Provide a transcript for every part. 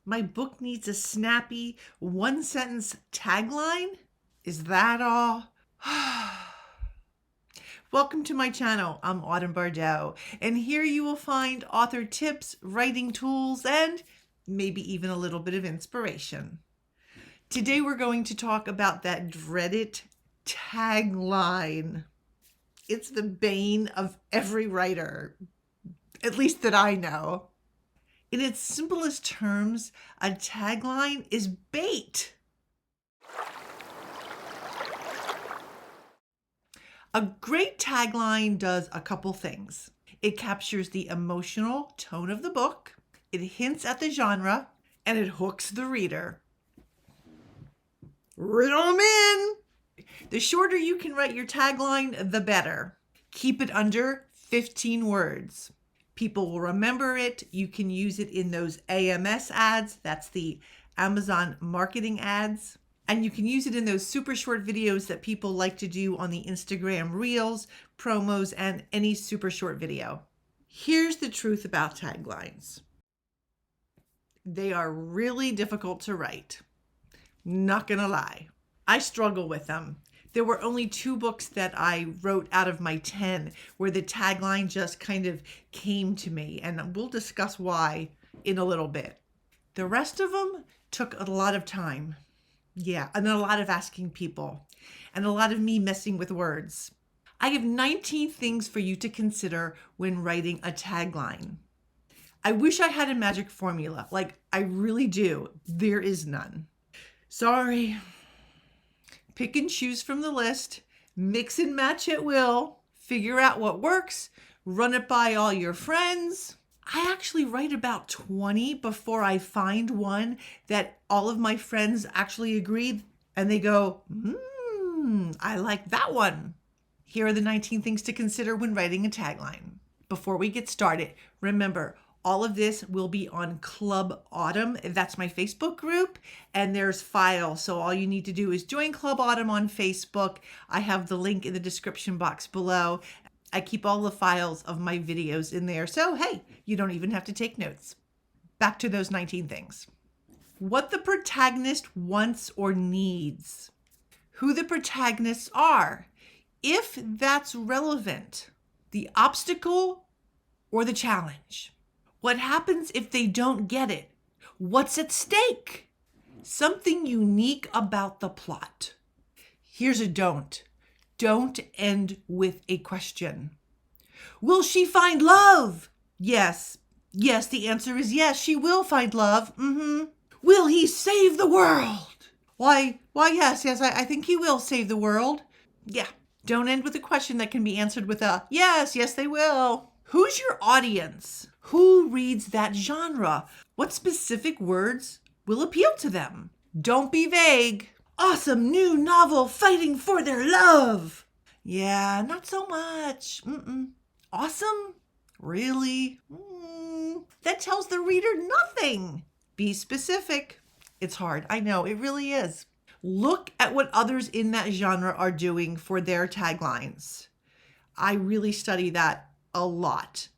My book needs a snappy, one-sentence tagline? Is that all? Welcome to my channel. I'm Autumn Bardot, and here you will find author tips, writing tools, and maybe even a little bit of inspiration. Today we're going to talk about that dreaded tagline. It's the bane of every writer, at least that I know. In its simplest terms, a tagline is bait. A great tagline does a couple things. It captures the emotional tone of the book, it hints at the genre, and it hooks the reader. Riddle 'em in! The shorter you can write your tagline, the better. Keep it under 15 words. People will remember it. You can use it in those AMS ads. That's the Amazon marketing ads. And you can use it in those super short videos that people like to do on the Instagram Reels, promos, and any super short video. Here's the truth about taglines. They are really difficult to write. Not gonna lie. I struggle with them. There were only 2 books that I wrote out of my 10 where the tagline just kind of came to me, and we'll discuss why in a little bit. The rest of them took a lot of time. Yeah, and a lot of asking people, and a lot of me messing with words. I have 19 things for you to consider when writing a tagline. I wish I had a magic formula, like I really do. There is none. Sorry. Pick and choose from the list, mix and match at will, figure out what works, run it by all your friends. I actually write about 20 before I find one that all of my friends actually agreed, and they go, I like that one. Here are the 19 things to consider when writing a tagline. Before we get started, remember, all of this will be on Club Autumn. That's my Facebook group, and there's files. So all you need to do is join Club Autumn on Facebook. I have the link in the description box below. I keep all the files of my videos in there. So, hey, you don't even have to take notes. Back to those 19 things. What the protagonist wants or needs. Who the protagonists are. If that's relevant. The obstacle or the challenge. What happens if they don't get it? What's at stake? Something unique about the plot. Here's a don't. Don't end with a question. Will she find love? Yes. Yes, the answer is yes, she will find love. Will he save the world? Why, yes, I think he will save the world. Yeah. Don't end with a question that can be answered with a yes, they will. Who's your audience? Who reads that genre? What specific words will appeal to them? Don't be vague. Awesome new novel fighting for their love. Yeah, not so much. Awesome? Really? That tells the reader nothing. Be specific. It's hard. I know, it really is. Look at what others in that genre are doing for their taglines. I really study that a lot.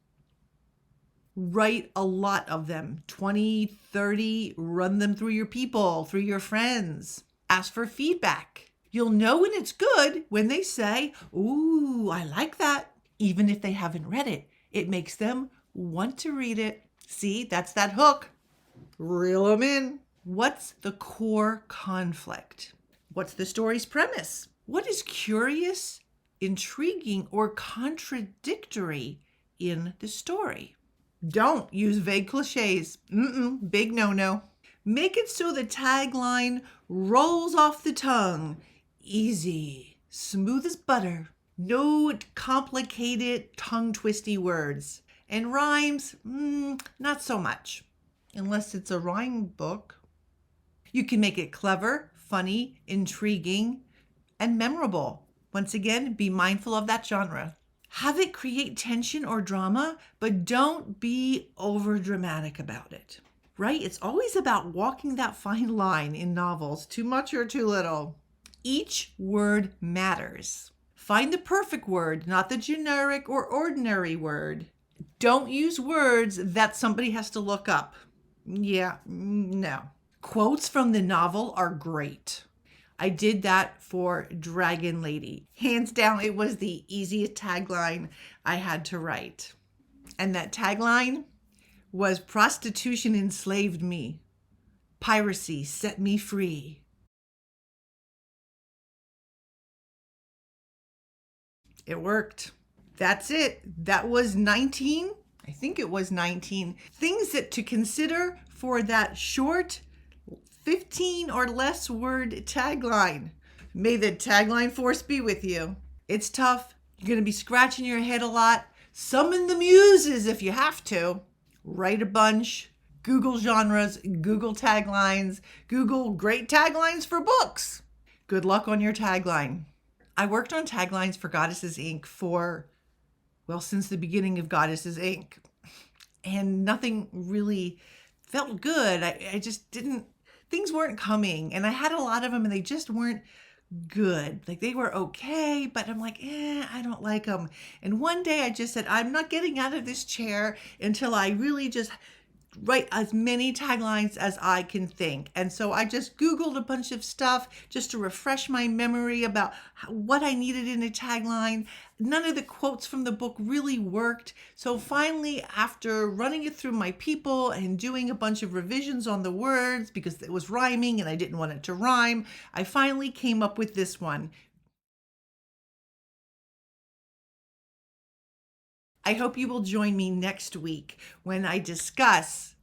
Write a lot of them, 20, 30, run them through your people, through your friends. Ask for feedback. You'll know when it's good when they say, ooh, I like that. Even if they haven't read it, it makes them want to read it. See, that's that hook. Reel them in. What's the core conflict? What's the story's premise? What is curious, intriguing, or contradictory in the story? Don't use vague cliches. Big no-no. Make it so the tagline rolls off the tongue. Easy, smooth as butter. No complicated tongue-twisty words. And rhymes, not so much. Unless it's a rhyme book. You can make it clever, funny, intriguing, and memorable. Once again, be mindful of that genre. Have it create tension or drama, but don't be over dramatic about it. Right? It's always about walking that fine line in novels, too much or too little. Each word matters. Find the perfect word, not the generic or ordinary word. Don't use words that somebody has to look up. Yeah, no. Quotes from the novel are great. I did that for Dragon Lady. Hands down, it was the easiest tagline I had to write. And that tagline was prostitution enslaved me. Piracy set me free. It worked. That's it. That was 19. I think it was 19 things that to consider for that short 15 or less word tagline. May the tagline force be with you. It's tough. You're going to be scratching your head a lot. Summon the muses if you have to. Write a bunch. Google genres, Google taglines, Google great taglines for books. Good luck on your tagline. I worked on taglines for Goddesses Inc. since the beginning of Goddesses Inc. And nothing really felt good. I just didn't, things weren't coming. And I had a lot of them and they just weren't good. Like they were okay, but I'm like, I don't like them. And one day I just said, I'm not getting out of this chair until I really just write as many taglines as I can think. And so I just Googled a bunch of stuff just to refresh my memory about what I needed in a tagline. None of the quotes from the book really worked. So finally, after running it through my people and doing a bunch of revisions on the words because it was rhyming and I didn't want it to rhyme, I finally came up with this one. I hope you will join me next week when I discuss,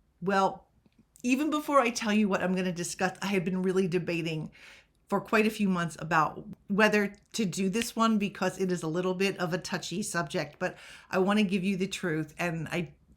even before I tell you what I'm going to discuss, I have been really debating for quite a few months about whether to do this one because it is a little bit of a touchy subject, but I want to give you the truth. And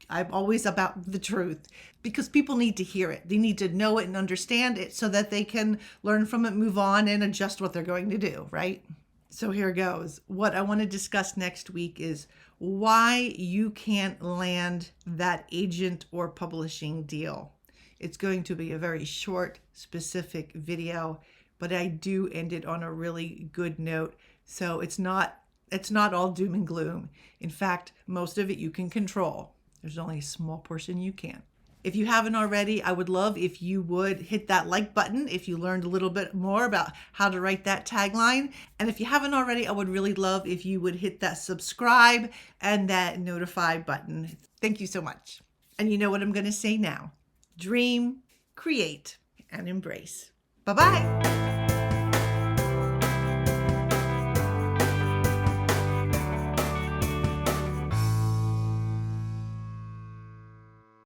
I'm always about the truth because people need to hear it. They need to know it and understand it so that they can learn from it, move on, and adjust what they're going to do, right? So here goes. What I want to discuss next week is why you can't land that agent or publishing deal. It's going to be a very short, specific video, but I do end it on a really good note. So it's not all doom and gloom. In fact, most of it you can control. There's only a small portion you can't. If you haven't already, I would love if you would hit that like button if you learned a little bit more about how to write that tagline. And if you haven't already, I would really love if you would hit that subscribe and that notify button. Thank you so much. And you know what I'm going to say now. Dream, create, and embrace. Bye-bye.